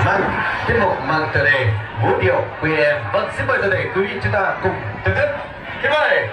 Vâng, tiết mục mang tựa đề Vũ điệu quê em. Vâng, xin mời toàn thể quý vị chúng ta cùng thưởng thức. Xin mời.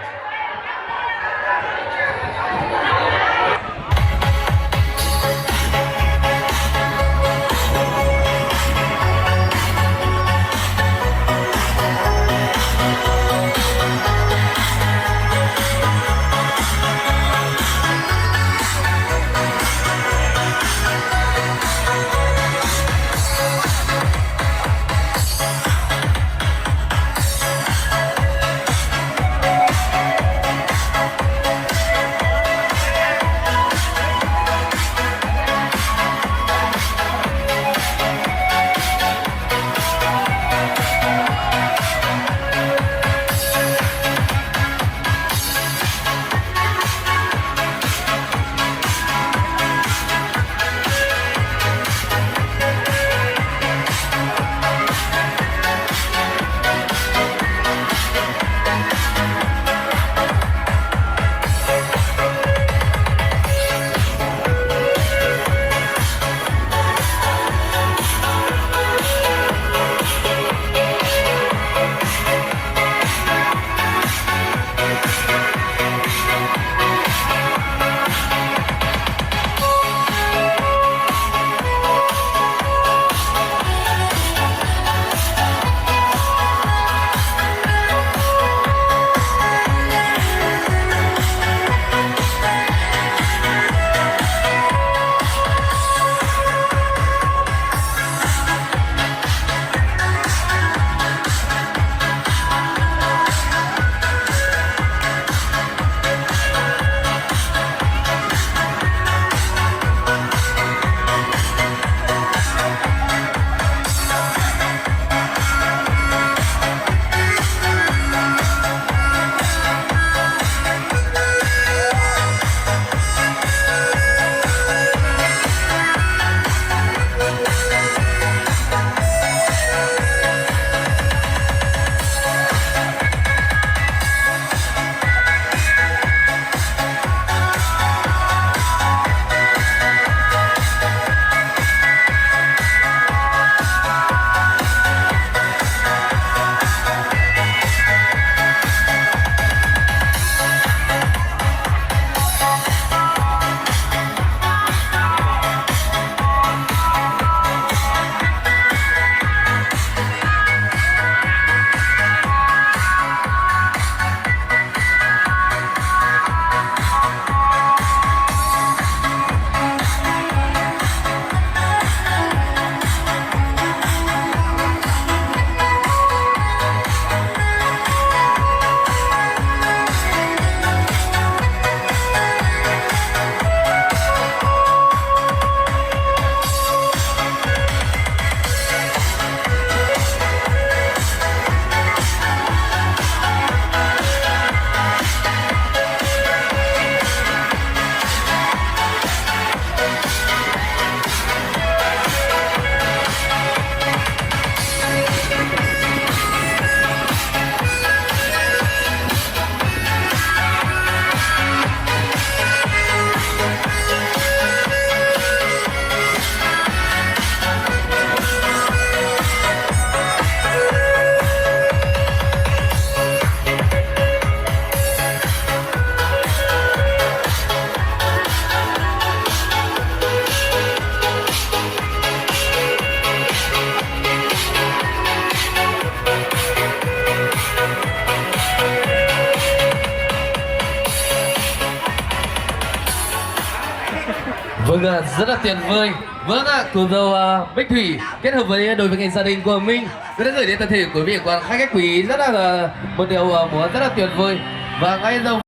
Vâng ạ, rất là tuyệt vời. Vâng ạ, cô dâu Bích Thủy kết hợp với đối với gia đình của mình đã gửi đến toàn thể quý vị quan khách quý rất là một điều múa rất là tuyệt vời. Và ngay giờ